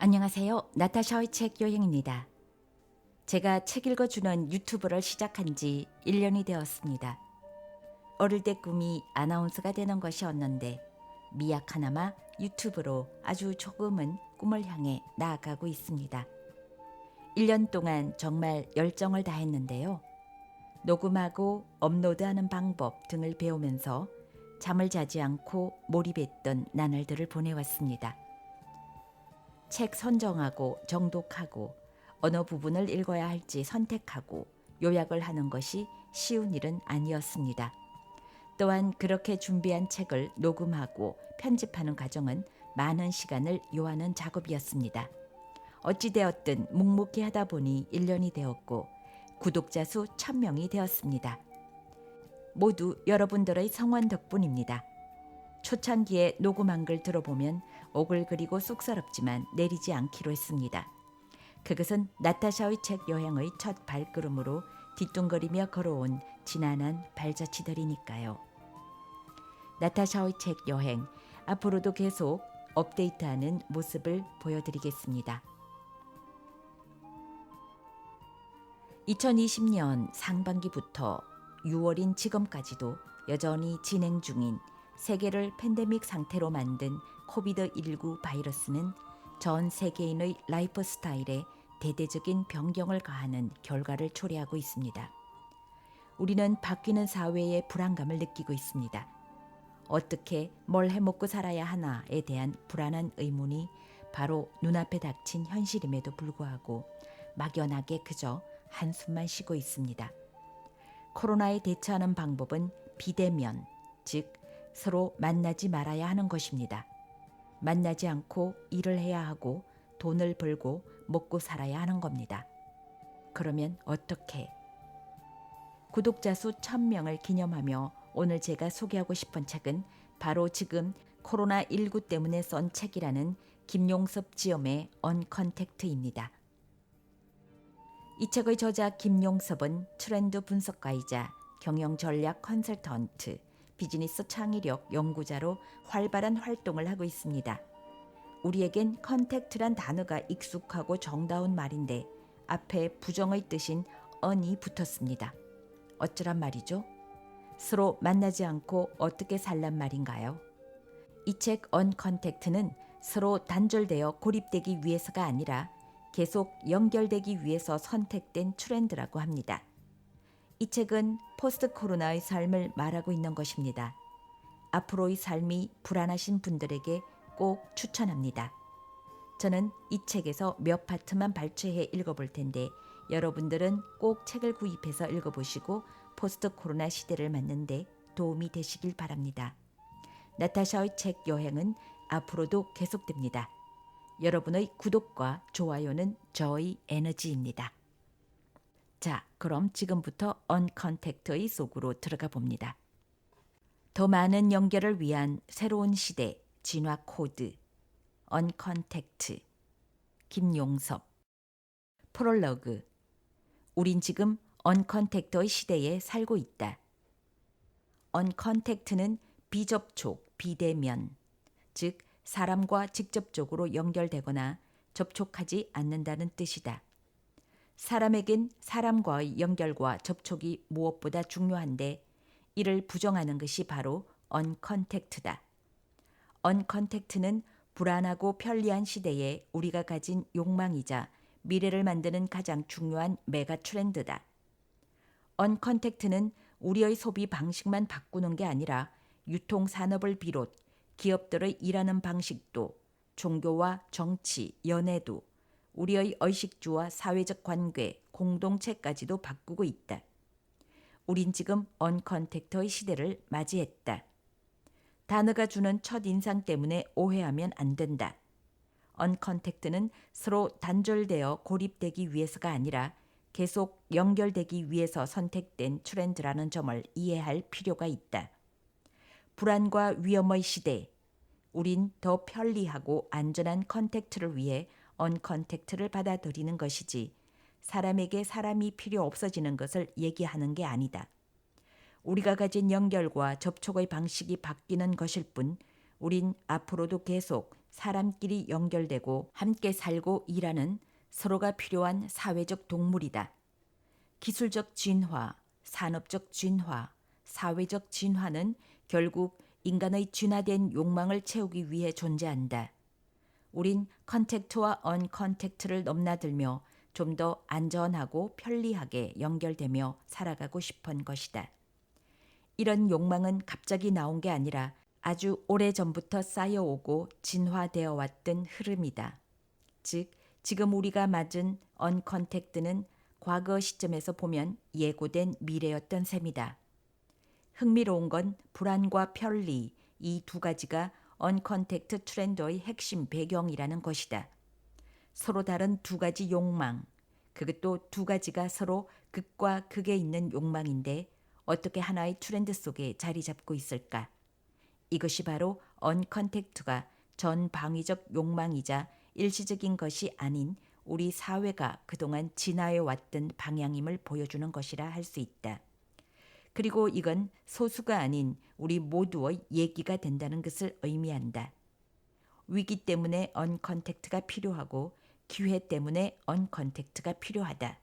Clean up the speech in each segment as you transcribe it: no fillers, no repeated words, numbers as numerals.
안녕하세요. 나타샤의 책 여행입니다. 제가 책 읽어주는 유튜브를 시작한 지 1년이 되었습니다. 어릴 때 꿈이 아나운서가 되는 것이었는데 미약하나마 유튜브로 아주 조금은 꿈을 향해 나아가고 있습니다. 1년 동안 정말 열정을 다했는데요. 녹음하고 업로드하는 방법 등을 배우면서 잠을 자지 않고 몰입했던 나날들을 보내왔습니다. 책 선정하고 정독하고 어느 부분을 읽어야 할지 선택하고 요약을 하는 것이 쉬운 일은 아니었습니다. 또한 그렇게 준비한 책을 녹음하고 편집하는 과정은 많은 시간을 요하는 작업이었습니다. 어찌되었든 묵묵히 하다 보니 1년이 되었고 구독자 수 1000명이 되었습니다. 모두 여러분들의 성원 덕분입니다. 초창기에 녹음한 걸 들어보면 오글거리고 쑥스럽지만 내리지 않기로 했습니다. 그것은 나타샤의 책 여행의 첫 발걸음으로 뒤뚱거리며 걸어온 지난한 발자취들이니까요. 나타샤의 책 여행, 앞으로도 계속 업데이트하는 모습을 보여드리겠습니다. 2020년 상반기부터 6월인 지금까지도 여전히 진행 중인 세계를 팬데믹 상태로 만든 코비드19 바이러스는 전 세계인의 라이프 스타일에 대대적인 변경을 가하는 결과를 초래하고 있습니다. 우리는 바뀌는 사회의 불안감을 느끼고 있습니다. 어떻게 뭘 해먹고 살아야 하나에 대한 불안한 의문이 바로 눈앞에 닥친 현실임에도 불구하고 막연하게 그저 한숨만 쉬고 있습니다. 코로나에 대처하는 방법은 비대면, 즉 서로 만나지 말아야 하는 것입니다. 만나지 않고 일을 해야 하고 돈을 벌고 먹고 살아야 하는 겁니다. 그러면 어떻게? 구독자 수 1000명을 기념하며 오늘 제가 소개하고 싶은 책은 바로 지금 코로나19 때문에 쓴 책이라는 김용섭 지엄의 언컨택트입니다. 이 책의 저자 김용섭은 트렌드 분석가이자 경영전략 컨설턴트, 비즈니스 창의력 연구자로 활발한 활동을 하고 있습니다. 우리에겐 컨택트란 단어가 익숙하고 정다운 말인데 앞에 부정의 뜻인 언이 붙었습니다. 어쩌란 말이죠? 서로 만나지 않고 어떻게 살란 말인가요? 이 책 언컨택트는 서로 단절되어 고립되기 위해서가 아니라 계속 연결되기 위해서 선택된 트렌드라고 합니다. 이 책은 포스트 코로나의 삶을 말하고 있는 것입니다. 앞으로의 삶이 불안하신 분들에게 꼭 추천합니다. 저는 이 책에서 몇 파트만 발췌해 읽어볼 텐데 여러분들은 꼭 책을 구입해서 읽어보시고 포스트 코로나 시대를 맞는데 도움이 되시길 바랍니다. 나타샤의 책 여행은 앞으로도 계속됩니다. 여러분의 구독과 좋아요는 저의 에너지입니다. 자, 그럼 지금부터 언컨택트의 속으로 들어가 봅니다. 더 많은 연결을 위한 새로운 시대 진화 코드 언컨택트 김용섭 프롤로그 우린 지금 언컨택트의 시대에 살고 있다. 언컨택트는 비접촉, 비대면, 즉 사람과 직접적으로 연결되거나 접촉하지 않는다는 뜻이다. 사람에겐 사람과의 연결과 접촉이 무엇보다 중요한데 이를 부정하는 것이 바로 언컨택트다. 언컨택트는 불안하고 편리한 시대에 우리가 가진 욕망이자 미래를 만드는 가장 중요한 메가 트렌드다. 언컨택트는 우리의 소비 방식만 바꾸는 게 아니라 유통산업을 비롯 기업들의 일하는 방식도 종교와 정치, 연애도 우리의 의식주와 사회적 관계, 공동체까지도 바꾸고 있다. 우린 지금 언컨택트의 시대를 맞이했다. 단어가 주는 첫인상 때문에 오해하면 안 된다. 언컨택트는 서로 단절되어 고립되기 위해서가 아니라 계속 연결되기 위해서 선택된 트렌드라는 점을 이해할 필요가 있다. 불안과 위험의 시대, 우린 더 편리하고 안전한 컨택트를 위해 언컨택트를 받아들이는 것이지 사람에게 사람이 필요 없어지는 것을 얘기하는 게 아니다. 우리가 가진 연결과 접촉의 방식이 바뀌는 것일 뿐 우린 앞으로도 계속 사람끼리 연결되고 함께 살고 일하는 서로가 필요한 사회적 동물이다. 기술적 진화, 산업적 진화, 사회적 진화는 결국 인간의 진화된 욕망을 채우기 위해 존재한다. 우린 컨택트와 언컨택트를 넘나들며 좀 더 안전하고 편리하게 연결되며 살아가고 싶은 것이다. 이런 욕망은 갑자기 나온 게 아니라 아주 오래전부터 쌓여오고 진화되어 왔던 흐름이다. 즉, 지금 우리가 맞은 언컨택트는 과거 시점에서 보면 예고된 미래였던 셈이다. 흥미로운 건 불안과 편리, 이 두 가지가 언컨택트 트렌드의 핵심 배경이라는 것이다. 서로 다른 두 가지 욕망, 그것도 두 가지가 서로 극과 극에 있는 욕망인데 어떻게 하나의 트렌드 속에 자리 잡고 있을까? 이것이 바로 언컨택트가 전방위적 욕망이자 일시적인 것이 아닌 우리 사회가 그동안 지나해 왔던 방향임을 보여주는 것이라 할 수 있다. 그리고 이건 소수가 아닌 우리 모두의 얘기가 된다는 것을 의미한다. 위기 때문에 언컨택트가 필요하고 기회 때문에 언컨택트가 필요하다.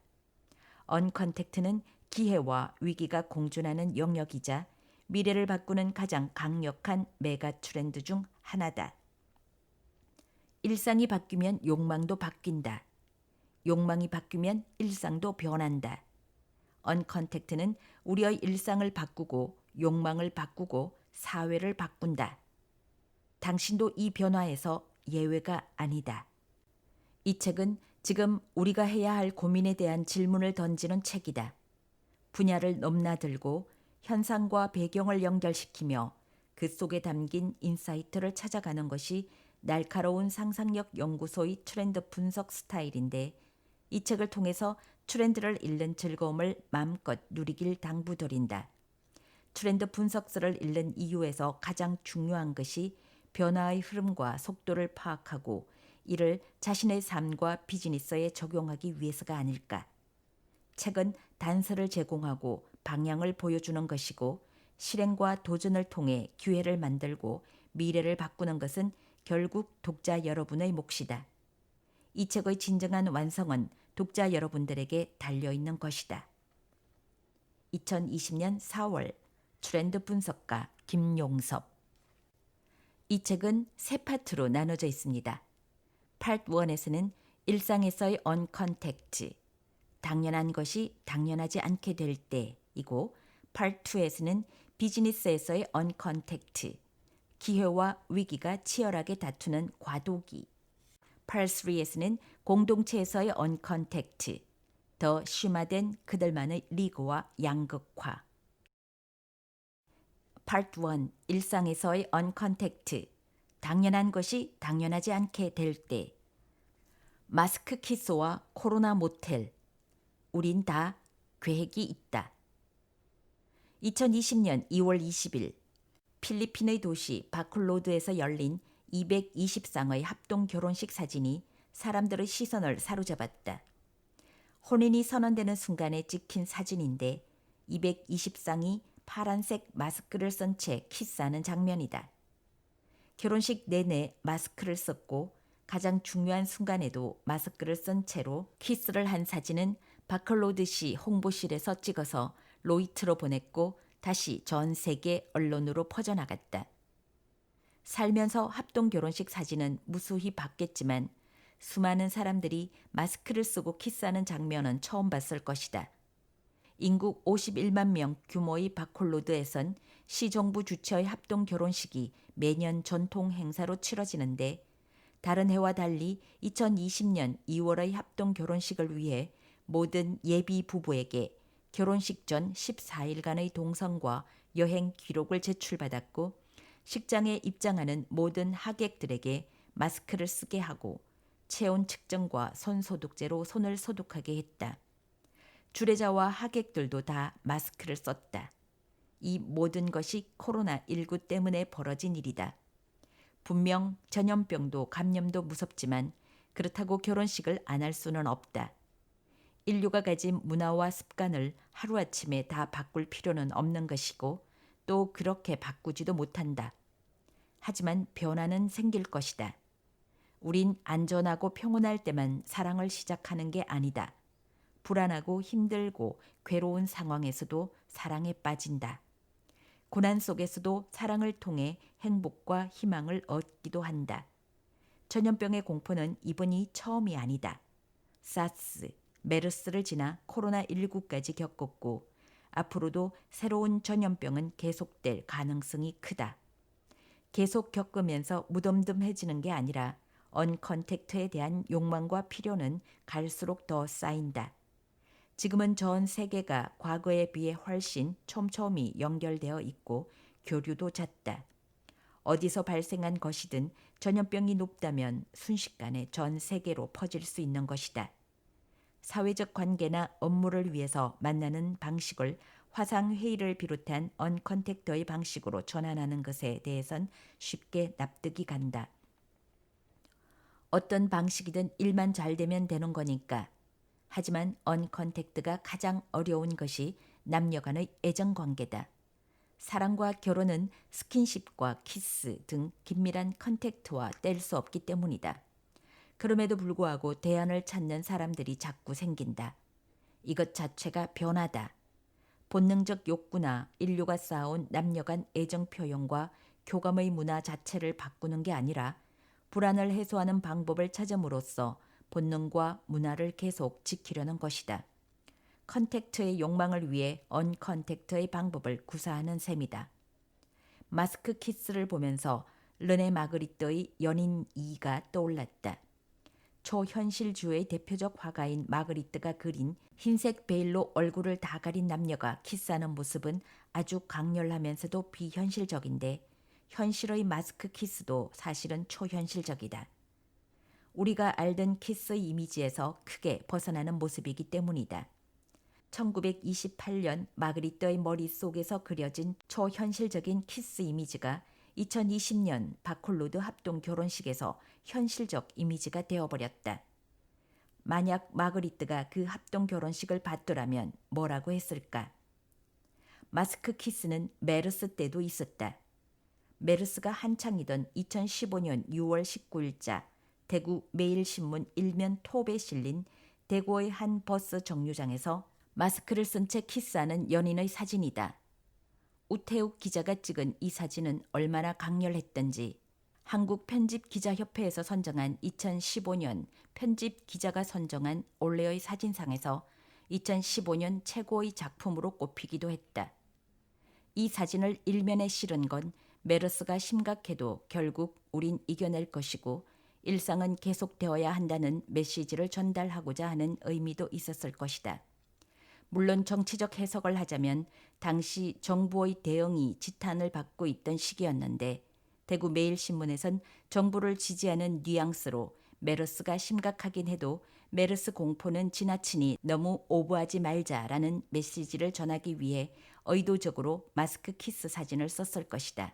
언컨택트는 기회와 위기가 공존하는 영역이자 미래를 바꾸는 가장 강력한 메가 트렌드 중 하나다. 일상이 바뀌면 욕망도 바뀐다. 욕망이 바뀌면 일상도 변한다. 언컨택트는 우리의 일상을 바꾸고 욕망을 바꾸고 사회를 바꾼다. 당신도 이 변화에서 예외가 아니다. 이 책은 지금 우리가 해야 할 고민에 대한 질문을 던지는 책이다. 분야를 넘나들고 현상과 배경을 연결시키며 그 속에 담긴 인사이트를 찾아가는 것이 날카로운 상상력 연구소의 트렌드 분석 스타일인데 이 책을 통해서 트렌드를 읽는 즐거움을 마음껏 누리길 당부드린다. 트렌드 분석서를 읽는 이유에서 가장 중요한 것이 변화의 흐름과 속도를 파악하고 이를 자신의 삶과 비즈니스에 적용하기 위해서가 아닐까. 책은 단서를 제공하고 방향을 보여주는 것이고 실행과 도전을 통해 기회를 만들고 미래를 바꾸는 것은 결국 독자 여러분의 몫이다. 이 책의 진정한 완성은 독자 여러분들에게 달려있는 것이다. 2020년 4월 트렌드 분석가 김용섭. 이 책은 세 파트로 나눠져 있습니다. 파트 1에서는 일상에서의 언컨택트, 당연한 것이 당연하지 않게 될 때이고 파트 2에서는 비즈니스에서의 언컨택트, 기회와 위기가 치열하게 다투는 과도기, 파트 3에서는 공동체에서의 언컨택트, 더 심화된 그들만의 리그와 양극화. 파트 1, 일상에서의 언컨택트, 당연한 것이 당연하지 않게 될 때, 마스크 키스와 코로나 모텔, 우린 다 계획이 있다. 2020년 2월 20일 필리핀의 도시 바콜로드에서 열린 220쌍의 합동 결혼식 사진이 사람들의 시선을 사로잡았다. 혼인이 선언되는 순간에 찍힌 사진인데 220쌍이 파란색 마스크를 쓴 채 키스하는 장면이다. 결혼식 내내 마스크를 썼고 가장 중요한 순간에도 마스크를 쓴 채로 키스를 한 사진은 바컬로드시 홍보실에서 찍어서 로이트로 보냈고 다시 전 세계 언론으로 퍼져나갔다. 살면서 합동 결혼식 사진은 무수히 봤겠지만 수많은 사람들이 마스크를 쓰고 키스하는 장면은 처음 봤을 것이다. 인구 51만 명 규모의 바콜로드에선 시정부 주최의 합동 결혼식이 매년 전통 행사로 치러지는데 다른 해와 달리 2020년 2월의 합동 결혼식을 위해 모든 예비 부부에게 결혼식 전 14일간의 동선과 여행 기록을 제출받았고 식장에 입장하는 모든 하객들에게 마스크를 쓰게 하고 체온 측정과 손 소독제로 손을 소독하게 했다. 주례자와 하객들도 다 마스크를 썼다. 이 모든 것이 코로나19 때문에 벌어진 일이다. 분명 전염병도 감염도 무섭지만 그렇다고 결혼식을 안 할 수는 없다. 인류가 가진 문화와 습관을 하루아침에 다 바꿀 필요는 없는 것이고 또 그렇게 바꾸지도 못한다. 하지만 변화는 생길 것이다. 우린 안전하고 평온할 때만 사랑을 시작하는 게 아니다. 불안하고 힘들고 괴로운 상황에서도 사랑에 빠진다. 고난 속에서도 사랑을 통해 행복과 희망을 얻기도 한다. 전염병의 공포는 이번이 처음이 아니다. 사스, 메르스를 지나 코로나19까지 겪었고 앞으로도 새로운 전염병은 계속될 가능성이 크다. 계속 겪으면서 무덤덤해지는 게 아니라 언컨택트에 대한 욕망과 필요는 갈수록 더 쌓인다. 지금은 전 세계가 과거에 비해 훨씬 촘촘히 연결되어 있고 교류도 잦다. 어디서 발생한 것이든 전염병이 높다면 순식간에 전 세계로 퍼질 수 있는 것이다. 사회적 관계나 업무를 위해서 만나는 방식을 화상회의를 비롯한 언컨택트의 방식으로 전환하는 것에 대해선 쉽게 납득이 간다. 어떤 방식이든 일만 잘 되면 되는 거니까. 하지만 언컨택트가 가장 어려운 것이 남녀 간의 애정관계다. 사랑과 결혼은 스킨십과 키스 등 긴밀한 컨택트와 뗄 수 없기 때문이다. 그럼에도 불구하고 대안을 찾는 사람들이 자꾸 생긴다. 이것 자체가 변화다. 본능적 욕구나 인류가 쌓아온 남녀 간 애정 표현과 교감의 문화 자체를 바꾸는 게 아니라 불안을 해소하는 방법을 찾음으로써 본능과 문화를 계속 지키려는 것이다. 컨택트의 욕망을 위해 언컨택트의 방법을 구사하는 셈이다. 마스크 키스를 보면서 르네 마그리트의 연인 2가 떠올랐다. 초현실주의 대표적 화가인 마그리트가 그린 흰색 베일로 얼굴을 다 가린 남녀가 키스하는 모습은 아주 강렬하면서도 비현실적인데 현실의 마스크 키스도 사실은 초현실적이다. 우리가 알던 키스의 이미지에서 크게 벗어나는 모습이기 때문이다. 1928년 마그리트의 머릿속에서 그려진 초현실적인 키스 이미지가 2020년 바콜로드 합동 결혼식에서 현실적 이미지가 되어버렸다. 만약 마그리트가 그 합동 결혼식을 봤더라면 뭐라고 했을까? 마스크 키스는 메르스 때도 있었다. 메르스가 한창이던 2015년 6월 19일자 대구 매일신문 일면 톱에 실린 대구의 한 버스 정류장에서 마스크를 쓴 채 키스하는 연인의 사진이다. 우태욱 기자가 찍은 이 사진은 얼마나 강렬했던지 한국편집기자협회에서 선정한 2015년 편집기자가 선정한 올해의 사진상에서 2015년 최고의 작품으로 꼽히기도 했다. 이 사진을 일면에 실은 건 메르스가 심각해도 결국 우린 이겨낼 것이고 일상은 계속되어야 한다는 메시지를 전달하고자 하는 의미도 있었을 것이다. 물론 정치적 해석을 하자면 당시 정부의 대응이 지탄을 받고 있던 시기였는데 대구 매일신문에선 정부를 지지하는 뉘앙스로 메르스가 심각하긴 해도 메르스 공포는 지나치니 너무 오버하지 말자라는 메시지를 전하기 위해 의도적으로 마스크 키스 사진을 썼을 것이다.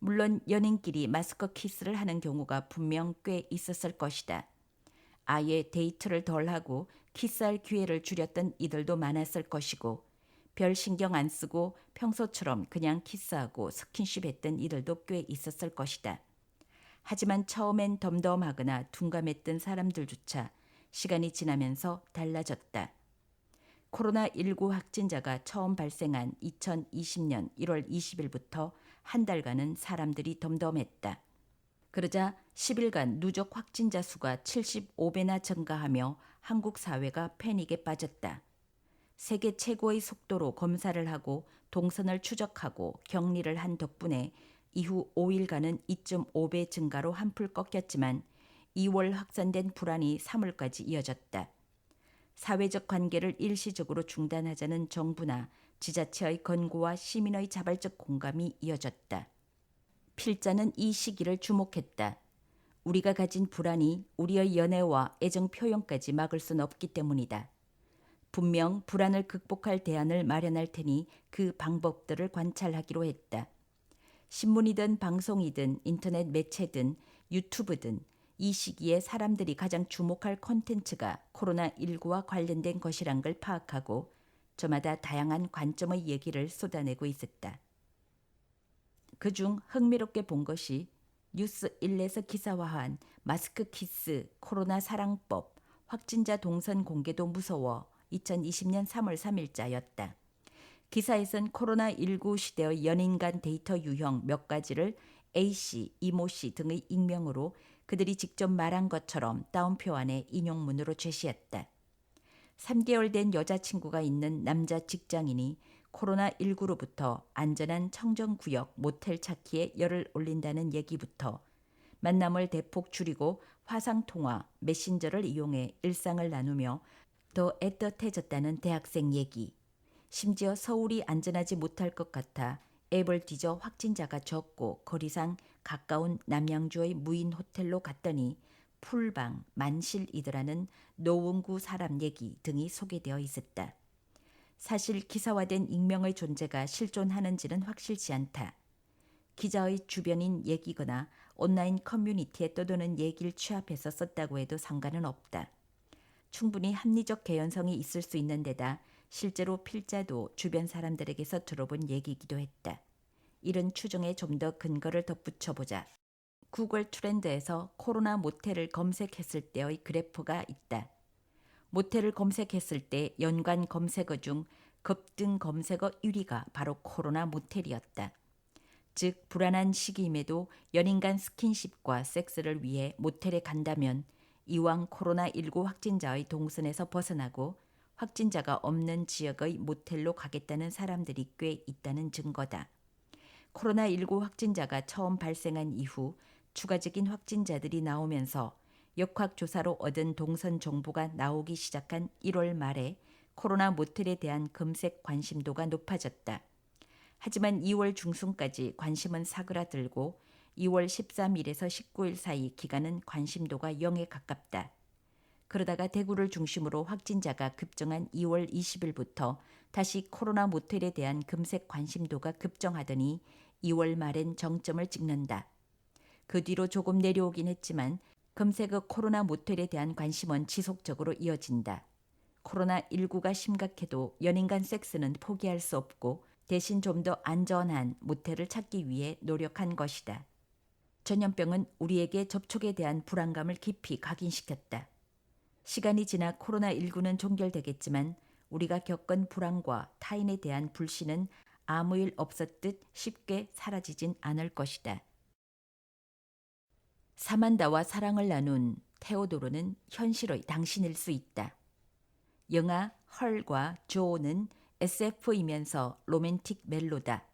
물론 연인끼리 마스크 키스를 하는 경우가 분명 꽤 있었을 것이다. 아예 데이트를 덜 하고 키스할 기회를 줄였던 이들도 많았을 것이고 별 신경 안 쓰고 평소처럼 그냥 키스하고 스킨십 했던 이들도 꽤 있었을 것이다. 하지만 처음엔 덤덤하거나 둔감했던 사람들조차 시간이 지나면서 달라졌다. 코로나19 확진자가 처음 발생한 2020년 1월 20일부터 한 달간은 사람들이 덤덤했다. 그러자 10일간 누적 확진자 수가 75배나 증가하며 한국 사회가 패닉에 빠졌다. 세계 최고의 속도로 검사를 하고 동선을 추적하고 격리를 한 덕분에 이후 5일간은 2.5배 증가로 한풀 꺾였지만 2월 확산된 불안이 3월까지 이어졌다. 사회적 관계를 일시적으로 중단하자는 정부나 지자체의 권고와 시민의 자발적 공감이 이어졌다. 필자는 이 시기를 주목했다. 우리가 가진 불안이 우리의 연애와 애정 표현까지 막을 수는 없기 때문이다. 분명 불안을 극복할 대안을 마련할 테니 그 방법들을 관찰하기로 했다. 신문이든 방송이든 인터넷 매체든 유튜브든 이 시기에 사람들이 가장 주목할 콘텐츠가 코로나19와 관련된 것이란 걸 파악하고 저마다 다양한 관점의 얘기를 쏟아내고 있었다. 그중 흥미롭게 본 것이 뉴스 1에서 기사화한 마스크 키스, 코로나 사랑법, 확진자 동선 공개도 무서워 2020년 3월 3일자였다. 기사에선 코로나19 시대의 연인 간 데이터 유형 몇 가지를 A씨, 이모씨 등의 익명으로 그들이 직접 말한 것처럼 따옴표 안에 인용문으로 제시했다. 3개월 된 여자친구가 있는 남자 직장인이 코로나19로부터 안전한 청정구역 모텔 찾기에 열을 올린다는 얘기부터 만남을 대폭 줄이고 화상통화, 메신저를 이용해 일상을 나누며 더 애틋해졌다는 대학생 얘기. 심지어 서울이 안전하지 못할 것 같아 앱을 뒤져 확진자가 적고 거리상 가까운 남양주의 무인 호텔로 갔더니 풀방, 만실이더라는 노원구 사람 얘기 등이 소개되어 있었다. 사실 기사화된 익명의 존재가 실존하는지는 확실치 않다. 기자의 주변인 얘기거나 온라인 커뮤니티에 떠도는 얘기를 취합해서 썼다고 해도 상관은 없다. 충분히 합리적 개연성이 있을 수 있는 데다 실제로 필자도 주변 사람들에게서 들어본 얘기이기도 했다. 이런 추정에 좀 더 근거를 덧붙여보자. 구글 트렌드에서 코로나 모텔을 검색했을 때의 그래프가 있다. 모텔을 검색했을 때 연관 검색어 중 급등 검색어 1위가 바로 코로나 모텔이었다. 즉 불안한 시기임에도 연인 간 스킨십과 섹스를 위해 모텔에 간다면 이왕 코로나19 확진자의 동선에서 벗어나고 확진자가 없는 지역의 모텔로 가겠다는 사람들이 꽤 있다는 증거다. 코로나19 확진자가 처음 발생한 이후 추가적인 확진자들이 나오면서 역학조사로 얻은 동선 정보가 나오기 시작한 1월 말에 코로나 모텔에 대한 검색 관심도가 높아졌다. 하지만 2월 중순까지 관심은 사그라들고 2월 13일에서 19일 사이 기간은 관심도가 0에 가깝다. 그러다가 대구를 중심으로 확진자가 급증한 2월 20일부터 다시 코로나 모텔에 대한 검색 관심도가 급증하더니 2월 말엔 정점을 찍는다. 그 뒤로 조금 내려오긴 했지만 검색어 코로나 모텔에 대한 관심은 지속적으로 이어진다. 코로나19가 심각해도 연인 간 섹스는 포기할 수 없고 대신 좀 더 안전한 모텔을 찾기 위해 노력한 것이다. 전염병은 우리에게 접촉에 대한 불안감을 깊이 각인시켰다. 시간이 지나 코로나19는 종결되겠지만 우리가 겪은 불안과 타인에 대한 불신은 아무 일 없었듯 쉽게 사라지진 않을 것이다. 사만다와 사랑을 나눈 테오도르는 현실의 당신일 수 있다. 영화 헐과 조는 SF이면서 로맨틱 멜로다.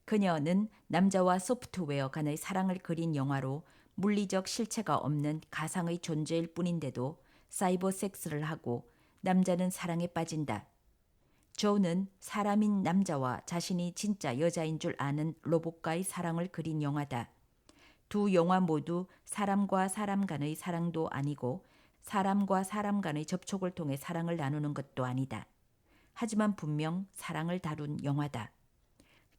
그녀는 남자와 소프트웨어 간의 사랑을 그린 영화로 물리적 실체가 없는 가상의 존재일 뿐인데도 사이버 섹스를 하고 남자는 사랑에 빠진다. 조는 사람인 남자와 자신이 진짜 여자인 줄 아는 로봇과의 사랑을 그린 영화다. 두 영화 모두 사람과 사람 간의 사랑도 아니고 사람과 사람 간의 접촉을 통해 사랑을 나누는 것도 아니다. 하지만 분명 사랑을 다룬 영화다.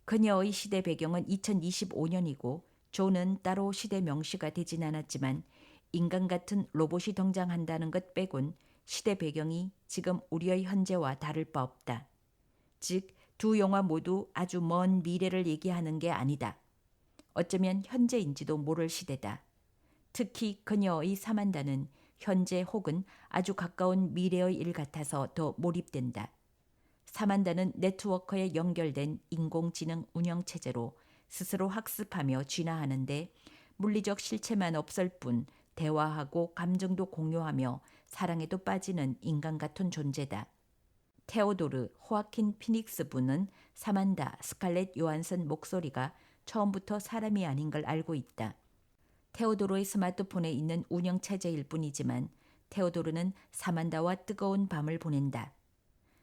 그녀의 시대 배경은 2025년이고 조는 따로 시대 명시가 되진 않았지만 인간 같은 로봇이 등장한다는 것 빼곤 시대 배경이 지금 우리의 현재와 다를 바 없다. 즉, 두 영화 모두 아주 먼 미래를 얘기하는 게 아니다. 어쩌면 현재인지도 모를 시대다. 특히 그녀의 사만다는 현재 혹은 아주 가까운 미래의 일 같아서 더 몰입된다. 사만다는 네트워크에 연결된 인공지능 운영체제로 스스로 학습하며 진화하는데 물리적 실체만 없을 뿐 대화하고 감정도 공유하며 사랑에도 빠지는 인간 같은 존재다. 테오도르 호아킨 피닉스 분은 사만다 스칼렛 요한슨 목소리가 처음부터 사람이 아닌 걸 알고 있다. 테오도르의 스마트폰에 있는 운영체제일 뿐이지만 테오도르는 사만다와 뜨거운 밤을 보낸다.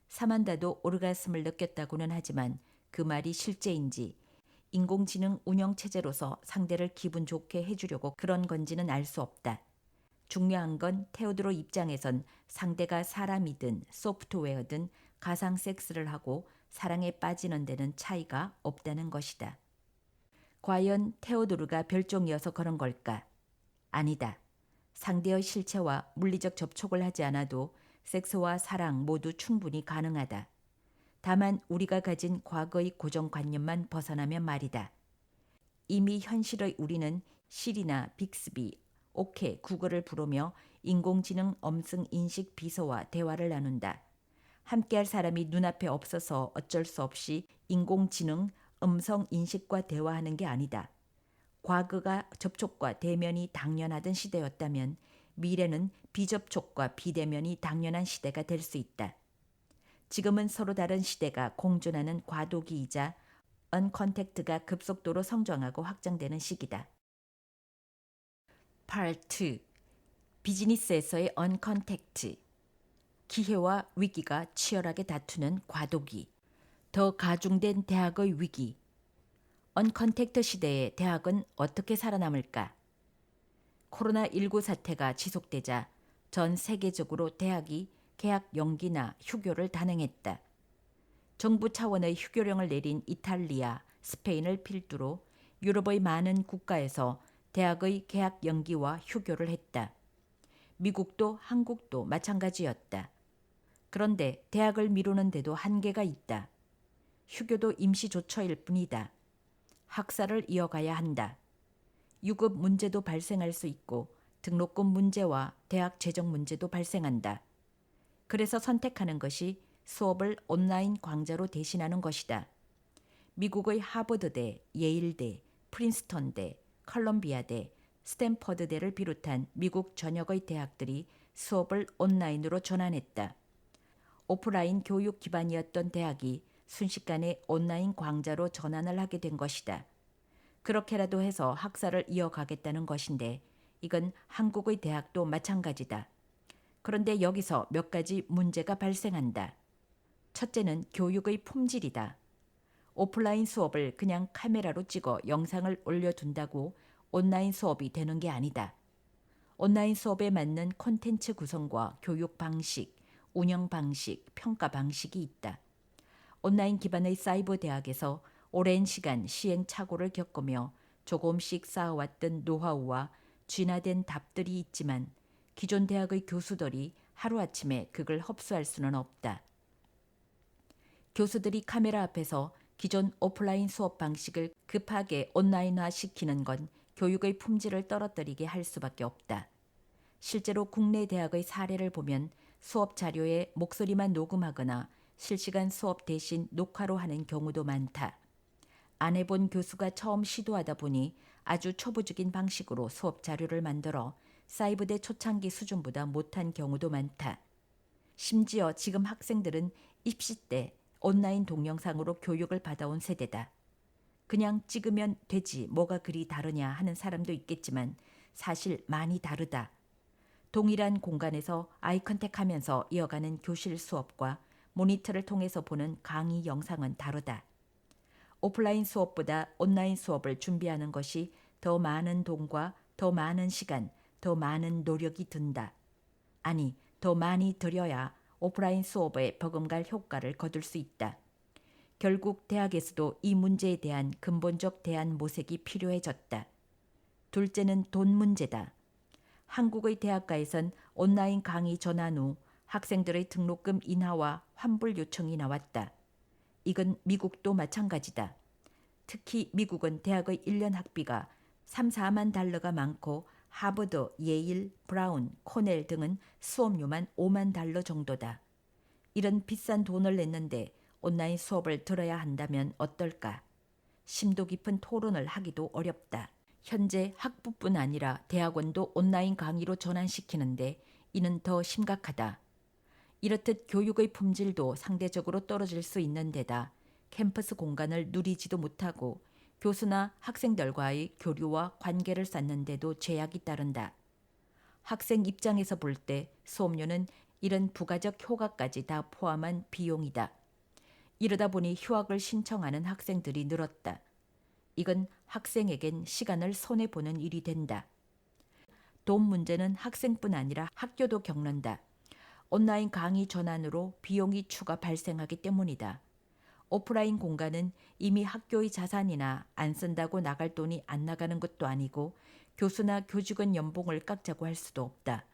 사만다도 오르가슴을 느꼈다고는 하지만 그 말이 실제인지 인공지능 운영체제로서 상대를 기분 좋게 해주려고 그런 건지는 알 수 없다. 중요한 건 테오도르 입장에선 상대가 사람이든 소프트웨어든 가상 섹스를 하고 사랑에 빠지는 데는 차이가 없다는 것이다. 과연 테오도르가 별종이어서 그런 걸까? 아니다. 상대의 실체와 물리적 접촉을 하지 않아도 섹스와 사랑 모두 충분히 가능하다. 다만 우리가 가진 과거의 고정관념만 벗어나면 말이다. 이미 현실의 우리는 시리나 빅스비, 오케, 구글을 부르며 인공지능 엄승 인식 비서와 대화를 나눈다. 함께할 사람이 눈앞에 없어서 어쩔 수 없이 인공지능 음성 인식과 대화하는 게 아니다. 과거가 접촉과 대면이 당연하던 시대였다면 미래는 비접촉과 비대면이 당연한 시대가 될 수 있다. 지금은 서로 다른 시대가 공존하는 과도기이자 언컨택트가 급속도로 성장하고 확장되는 시기다. Part 2. 비즈니스에서의 언컨택트. 기회와 위기가 치열하게 다투는 과도기. 더 가중된 대학의 위기. 언컨택트 시대의 대학은 어떻게 살아남을까? 코로나19 사태가 지속되자 전 세계적으로 대학이 개학 연기나 휴교를 단행했다. 정부 차원의 휴교령을 내린 이탈리아, 스페인을 필두로 유럽의 많은 국가에서 대학의 개학 연기와 휴교를 했다. 미국도 한국도 마찬가지였다. 그런데 대학을 미루는 데도 한계가 있다. 휴교도 임시 조처일 뿐이다. 학사를 이어가야 한다. 유급 문제도 발생할 수 있고 등록금 문제와 대학 재정 문제도 발생한다. 그래서 선택하는 것이 수업을 온라인 강좌로 대신하는 것이다. 미국의 하버드대, 예일대, 프린스턴대, 컬럼비아대, 스탠퍼드대를 비롯한 미국 전역의 대학들이 수업을 온라인으로 전환했다. 오프라인 교육 기반이었던 대학이 순식간에 온라인 강좌로 전환을 하게 된 것이다. 그렇게라도 해서 학사를 이어가겠다는 것인데 이건 한국의 대학도 마찬가지다. 그런데 여기서 몇 가지 문제가 발생한다. 첫째는 교육의 품질이다. 오프라인 수업을 그냥 카메라로 찍어 영상을 올려둔다고 온라인 수업이 되는 게 아니다. 온라인 수업에 맞는 콘텐츠 구성과 교육 방식, 운영 방식, 평가 방식이 있다. 온라인 기반의 사이버 대학에서 오랜 시간 시행착오를 겪으며 조금씩 쌓아왔던 노하우와 진화된 답들이 있지만 기존 대학의 교수들이 하루아침에 그걸 흡수할 수는 없다. 교수들이 카메라 앞에서 기존 오프라인 수업 방식을 급하게 온라인화 시키는 건 교육의 품질을 떨어뜨리게 할 수밖에 없다. 실제로 국내 대학의 사례를 보면 수업 자료에 목소리만 녹음하거나 실시간 수업 대신 녹화로 하는 경우도 많다. 안 해본 교수가 처음 시도하다 보니 아주 초보적인 방식으로 수업 자료를 만들어 사이버대 초창기 수준보다 못한 경우도 많다. 심지어 지금 학생들은 입시 때 온라인 동영상으로 교육을 받아온 세대다. 그냥 찍으면 되지 뭐가 그리 다르냐 하는 사람도 있겠지만 사실 많이 다르다. 동일한 공간에서 아이 컨택하면서 이어가는 교실 수업과 모니터를 통해서 보는 강의 영상은 다르다. 오프라인 수업보다 온라인 수업을 준비하는 것이 더 많은 돈과 더 많은 시간, 더 많은 노력이 든다. 아니, 더 많이 들여야 오프라인 수업에 버금갈 효과를 거둘 수 있다. 결국 대학에서도 이 문제에 대한 근본적 대안 모색이 필요해졌다. 둘째는 돈 문제다. 한국의 대학가에선 온라인 강의 전환 후 학생들의 등록금 인하와 환불 요청이 나왔다. 이건 미국도 마찬가지다. 특히 미국은 대학의 1년 학비가 3, 4만 달러가 많고 하버드, 예일, 브라운, 코넬 등은 수업료만 5만 달러 정도다. 이런 비싼 돈을 냈는데 온라인 수업을 들어야 한다면 어떨까? 심도 깊은 토론을 하기도 어렵다. 현재 학부뿐 아니라 대학원도 온라인 강의로 전환시키는데 이는 더 심각하다. 이렇듯 교육의 품질도 상대적으로 떨어질 수 있는 데다 캠퍼스 공간을 누리지도 못하고 교수나 학생들과의 교류와 관계를 쌓는 데도 제약이 따른다. 학생 입장에서 볼 때 수업료는 이런 부가적 효과까지 다 포함한 비용이다. 이러다 보니 휴학을 신청하는 학생들이 늘었다. 이건 학생에겐 시간을 손해보는 일이 된다. 돈 문제는 학생뿐 아니라 학교도 겪는다. 온라인 강의 전환으로 비용이 추가 발생하기 때문이다. 오프라인 공간은 이미 학교의 자산이나 안 쓴다고 나갈 돈이 안 나가는 것도 아니고 교수나 교직원 연봉을 깎자고 할 수도 없다.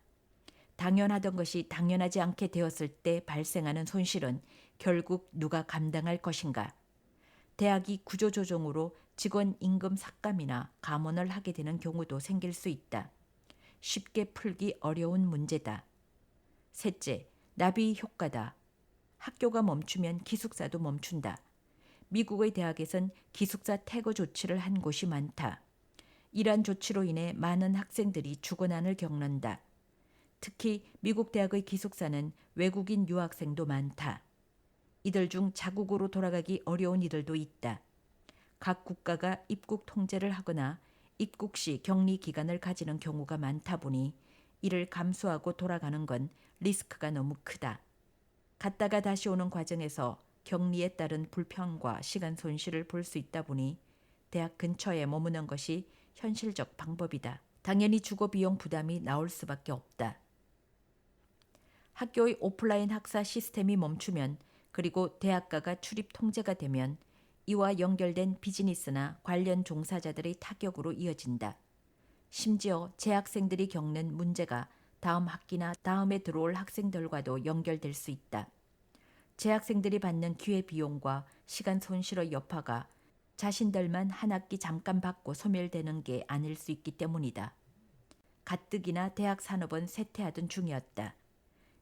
당연하던 것이 당연하지 않게 되었을 때 발생하는 손실은 결국 누가 감당할 것인가? 대학이 구조조정으로 직원 임금 삭감이나 감원을 하게 되는 경우도 생길 수 있다. 쉽게 풀기 어려운 문제다. 셋째, 나비 효과다. 학교가 멈추면 기숙사도 멈춘다. 미국의 대학에선 기숙사 퇴거 조치를 한 곳이 많다. 이러한 조치로 인해 많은 학생들이 죽어난을 겪는다. 특히 미국 대학의 기숙사는 외국인 유학생도 많다. 이들 중 자국으로 돌아가기 어려운 이들도 있다. 각 국가가 입국 통제를 하거나 입국 시 격리 기간을 가지는 경우가 많다 보니 이를 감수하고 돌아가는 건 리스크가 너무 크다. 갔다가 다시 오는 과정에서 격리에 따른 불편과 시간 손실을 볼 수 있다 보니 대학 근처에 머무는 것이 현실적 방법이다. 당연히 주거 비용 부담이 나올 수밖에 없다. 학교의 오프라인 학사 시스템이 멈추면 그리고 대학가가 출입 통제가 되면 이와 연결된 비즈니스나 관련 종사자들의 타격으로 이어진다. 심지어 재학생들이 겪는 문제가 다음 학기나 다음에 들어올 학생들과도 연결될 수 있다. 재학생들이 받는 기회 비용과 시간 손실의 여파가 자신들만 한 학기 잠깐 받고 소멸되는 게 아닐 수 있기 때문이다. 가뜩이나 대학 산업은 쇠퇴하던 중이었다.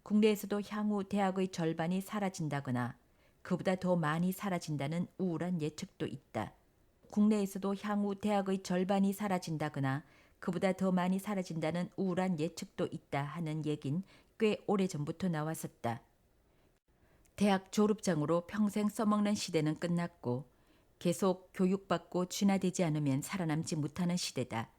국내에서도 향후 대학의 절반이 사라진다거나 그보다 더 많이 사라진다는 우울한 예측도 있다. 국내에서도 향후 대학의 절반이 사라진다거나 그보다 더 많이 사라진다는 우울한 예측도 있다 하는 얘긴 꽤 오래전부터 나왔었다. 대학 졸업장으로 평생 써먹는 시대는 끝났고 계속 교육받고 진화되지 않으면 살아남지 못하는 시대다.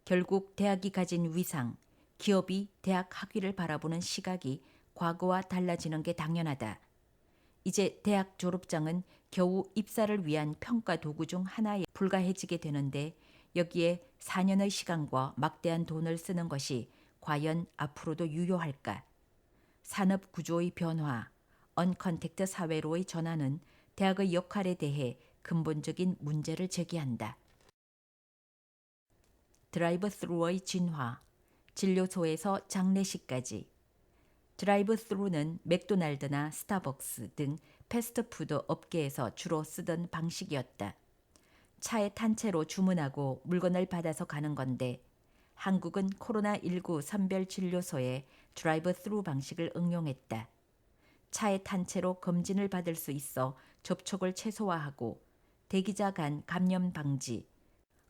결국 대학이 가진 위상, 기업이 대학 학위를 바라보는 시각이 과거와 달라지는 게 당연하다. 이제 대학 졸업장은 겨우 입사를 위한 평가 도구 중 하나에 불과해지게 되는데 여기에 4년의 시간과 막대한 돈을 쓰는 것이 과연 앞으로도 유효할까? 산업 구조의 변화, 언컨택트 사회로의 전환은 대학의 역할에 대해 근본적인 문제를 제기한다. 드라이브 스루의 진화, 진료소에서 장례식까지. 드라이브 스루는 맥도날드나 스타벅스 등 패스트푸드 업계에서 주로 쓰던 방식이었다. 차에 탄 채로 주문하고 물건을 받아서 가는 건데 한국은 코로나19 선별진료소에 드라이브 스루 방식을 응용했다. 차에 탄 채로 검진을 받을 수 있어 접촉을 최소화하고 대기자 간 감염 방지,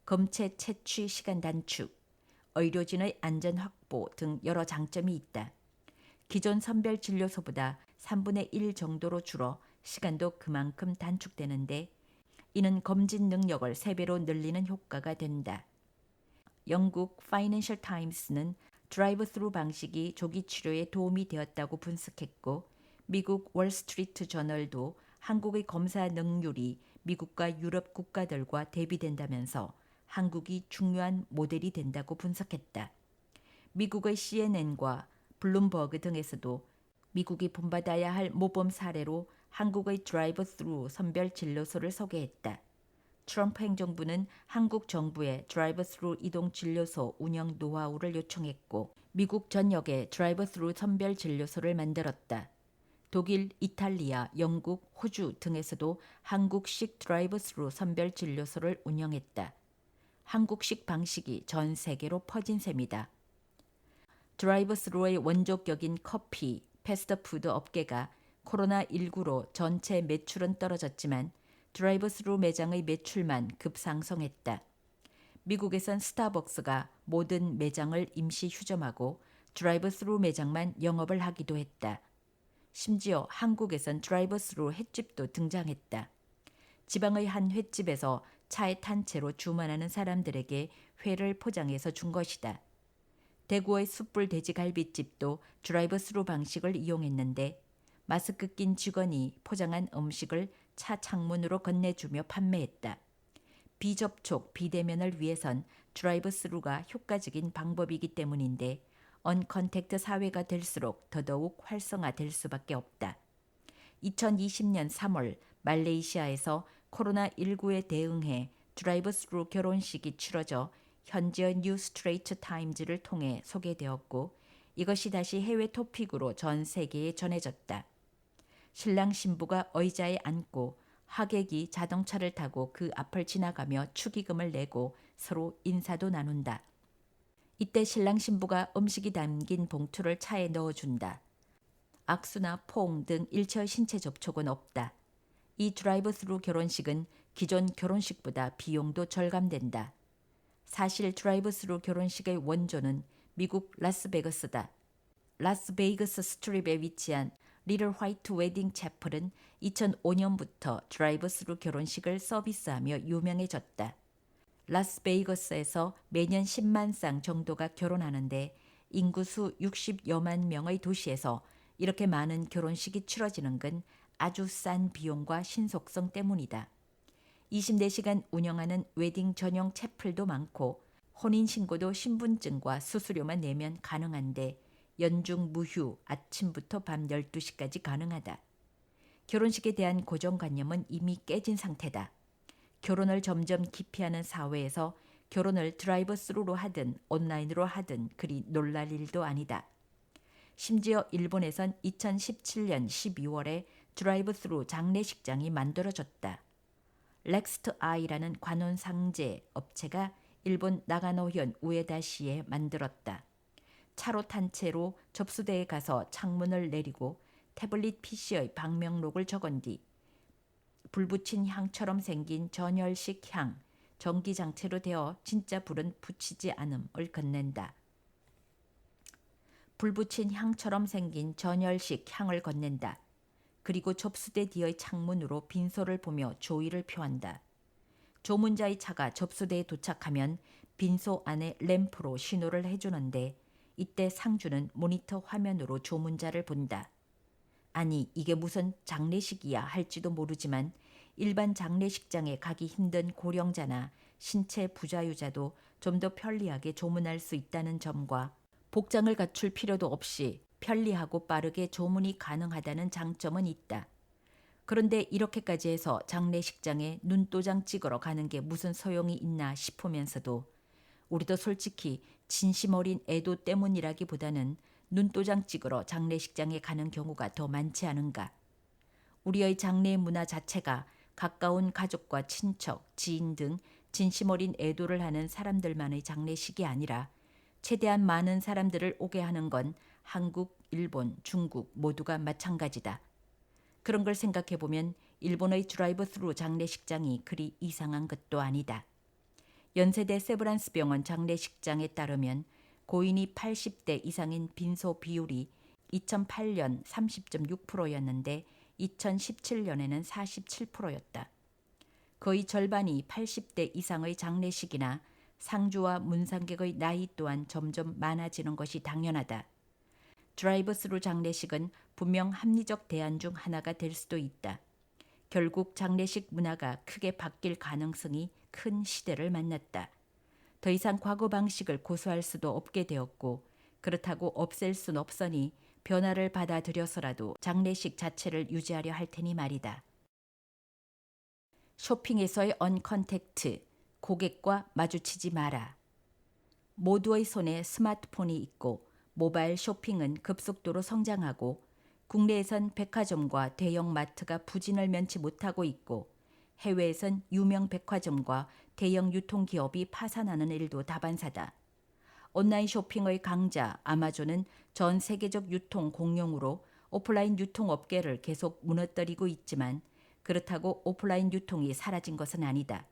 검체 채취 시간 단축, 의료진의 안전 확보 등 여러 장점이 있다. 기존 선별진료소보다 3분의 1 정도로 줄어 시간도 그만큼 단축되는데 이는 검진 능력을 3배로 늘리는 효과가 된다. 영국 파이낸셜 타임스는 드라이브 스루 방식이 조기 치료에 도움이 되었다고 분석했고 미국 월스트리트 저널도 한국의 검사 능률이 미국과 유럽 국가들과 대비된다면서 한국이 중요한 모델이 된다고 분석했다. 미국의 CNN과 블룸버그 등에서도 미국이 본받아야 할 모범 사례로 한국의 드라이브 스루 선별 진료소를 소개했다. 트럼프 행정부는 한국 정부에 드라이브 스루 이동 진료소 운영 노하우를 요청했고 미국 전역에 드라이브 스루 선별 진료소를 만들었다. 독일, 이탈리아, 영국, 호주 등에서도 한국식 드라이브 스루 선별 진료소를 운영했다. 한국식 방식이 전 세계로 퍼진 셈이다. 드라이브 스루의 원조격인 커피, 패스트푸드 업계가 코로나19로 전체 매출은 떨어졌지만 드라이브 스루 매장의 매출만 급상승했다. 미국에선 스타벅스가 모든 매장을 임시 휴점하고 드라이브 스루 매장만 영업을 하기도 했다. 심지어 한국에선 드라이브 스루 횟집도 등장했다. 지방의 한 횟집에서 차에 탄 채로 주문하는 사람들에게 회를 포장해서 준 것이다. 대구의 숯불 돼지갈비집도 드라이브 스루 방식을 이용했는데 마스크 낀 직원이 포장한 음식을 차 창문으로 건네주며 판매했다. 비접촉, 비대면을 위해선 드라이브 스루가 효과적인 방법이기 때문인데 언컨택트 사회가 될수록 더더욱 활성화될 수밖에 없다. 2020년 3월 말레이시아에서 코로나19에 대응해 드라이브 스루 결혼식이 치러져 현지의 뉴 스트레이트 타임즈를 통해 소개되었고 이것이 다시 해외 토픽으로 전 세계에 전해졌다. 신랑 신부가 의자에 앉고 하객이 자동차를 타고 그 앞을 지나가며 축의금을 내고 서로 인사도 나눈다. 이때 신랑 신부가 음식이 담긴 봉투를 차에 넣어준다. 악수나 포옹 등 일체의 신체 접촉은 없다. 이 드라이브 스루 결혼식은 기존 결혼식보다 비용도 절감된다. 사실 드라이브 스루 결혼식의 원조는 미국 라스베가스다. 라스베이거스 스트립에 위치한 리틀 화이트 웨딩 채플은 2005년부터 드라이브 스루 결혼식을 서비스하며 유명해졌다. 라스베이거스에서 매년 10만 쌍 정도가 결혼하는데 인구수 60여만 명의 도시에서 이렇게 많은 결혼식이 치러지는 건 아주 싼 비용과 신속성 때문이다. 24시간 운영하는 웨딩 전용 채플도 많고 혼인신고도 신분증과 수수료만 내면 가능한데 연중 무휴 아침부터 밤 12시까지 가능하다. 결혼식에 대한 고정관념은 이미 깨진 상태다. 결혼을 점점 기피하는 사회에서 결혼을 드라이브 스루로 하든 온라인으로 하든 그리 놀랄 일도 아니다. 심지어 일본에선 2017년 12월에 드라이브 스루 장례식장이 만들어졌다. 렉스트 아이라는 관혼상제 업체가 일본 나가노현 우에다시에 만들었다. 차로 탄 채로 접수대에 가서 창문을 내리고 태블릿 PC의 방명록을 적은 뒤 불 붙인 향처럼 생긴 전열식 향, 전기장치로 되어 진짜 불은 붙이지 않음을 건넨다. 불 붙인 향처럼 생긴 전열식 향을 건넨다. 그리고 접수대 뒤의 창문으로 빈소를 보며 조의를 표한다. 조문자의 차가 접수대에 도착하면 빈소 안에 램프로 신호를 해주는데 이때 상주는 모니터 화면으로 조문자를 본다. 아니 이게 무슨 장례식이야 할지도 모르지만 일반 장례식장에 가기 힘든 고령자나 신체 부자유자도 좀 더 편리하게 조문할 수 있다는 점과 복장을 갖출 필요도 없이 편리하고 빠르게 조문이 가능하다는 장점은 있다. 그런데 이렇게까지 해서 장례식장에 눈도장 찍으러 가는 게 무슨 소용이 있나 싶으면서도 우리도 솔직히 진심 어린 애도 때문이라기보다는 눈도장 찍으러 장례식장에 가는 경우가 더 많지 않은가. 우리의 장례 문화 자체가 가까운 가족과 친척, 지인 등 진심 어린 애도를 하는 사람들만의 장례식이 아니라 최대한 많은 사람들을 오게 하는 건 한국, 일본, 중국 모두가 마찬가지다. 그런 걸 생각해보면 일본의 드라이브 스루 장례식장이 그리 이상한 것도 아니다. 연세대 세브란스 병원 장례식장에 따르면 고인이 80대 이상인 빈소 비율이 2008년 30.6%였는데 2017년에는 47%였다. 거의 절반이 80대 이상의 장례식이나 상주와 문상객의 나이 또한 점점 많아지는 것이 당연하다. 드라이브 스루 장례식은 분명 합리적 대안 중 하나가 될 수도 있다. 결국 장례식 문화가 크게 바뀔 가능성이 큰 시대를 만났다. 더 이상 과거 방식을 고수할 수도 없게 되었고 그렇다고 없앨 순 없으니 변화를 받아들여서라도 장례식 자체를 유지하려 할 테니 말이다. 쇼핑에서의 언컨택트, 고객과 마주치지 마라. 모두의 손에 스마트폰이 있고 모바일 쇼핑은 급속도로 성장하고 국내에선 백화점과 대형 마트가 부진을 면치 못하고 있고 해외에선 유명 백화점과 대형 유통기업이 파산하는 일도 다반사다. 온라인 쇼핑의 강자 아마존은 전 세계적 유통 공룡으로 오프라인 유통업계를 계속 무너뜨리고 있지만 그렇다고 오프라인 유통이 사라진 것은 아니다.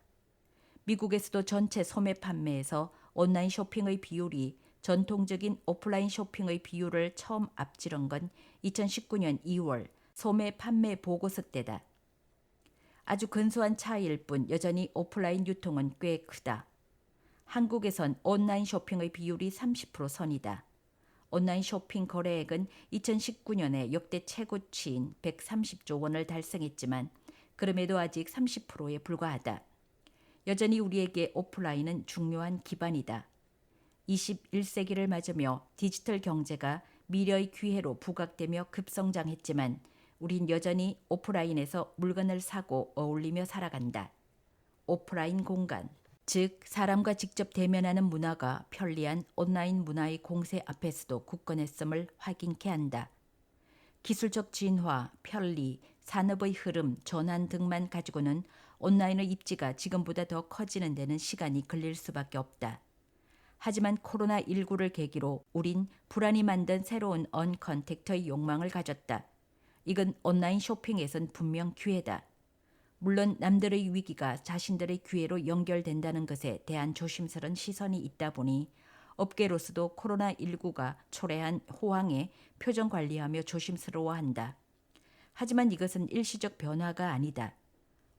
미국에서도 전체 소매 판매에서 온라인 쇼핑의 비율이 전통적인 오프라인 쇼핑의 비율을 처음 앞지른 건 2019년 2월 소매 판매 보고서 때다. 아주 근소한 차이일 뿐 여전히 오프라인 유통은 꽤 크다. 한국에선 온라인 쇼핑의 비율이 30% 선이다. 온라인 쇼핑 거래액은 2019년에 역대 최고치인 130조 원을 달성했지만 그럼에도 아직 30%에 불과하다. 여전히 우리에게 오프라인은 중요한 기반이다. 21세기를 맞으며 디지털 경제가 미래의 기회로 부각되며 급성장했지만 우린 여전히 오프라인에서 물건을 사고 어울리며 살아간다. 오프라인 공간, 즉 사람과 직접 대면하는 문화가 편리한 온라인 문화의 공세 앞에서도 굳건했음을 확인케 한다. 기술적 진화, 편리, 산업의 흐름, 전환 등만 가지고는 온라인의 입지가 지금보다 더 커지는 데는 시간이 걸릴 수밖에 없다. 하지만 코로나19를 계기로 우린 불안이 만든 새로운 언컨택트의 욕망을 가졌다. 이건 온라인 쇼핑에선 분명 기회다. 물론 남들의 위기가 자신들의 기회로 연결된다는 것에 대한 조심스런 시선이 있다 보니 업계로서도 코로나19가 초래한 호황에 표정 관리하며 조심스러워한다. 하지만 이것은 일시적 변화가 아니다.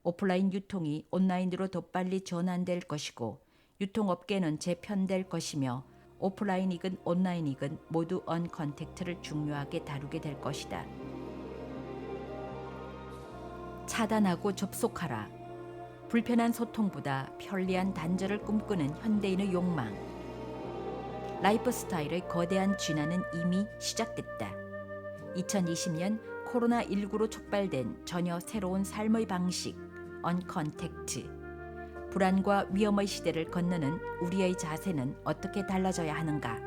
오프라인 유통이 온라인으로 더 빨리 전환될 것이고 유통업계는 재편될 것이며 오프라인이건 온라인이건 모두 언컨택트를 중요하게 다루게 될 것이다. 차단하고 접속하라. 불편한 소통보다 편리한 단절을 꿈꾸는 현대인의 욕망. 라이프 스타일의 거대한 진화는 이미 시작됐다. 2020년 코로나19로 촉발된 전혀 새로운 삶의 방식, 언컨택트. 불안과 위험의 시대를 건너는 우리의 자세는 어떻게 달라져야 하는가?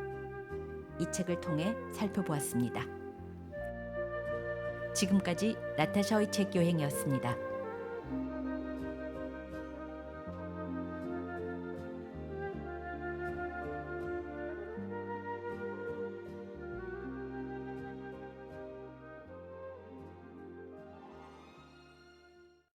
이 책을 통해 살펴보았습니다. 지금까지 나타샤의 책 여행이었습니다.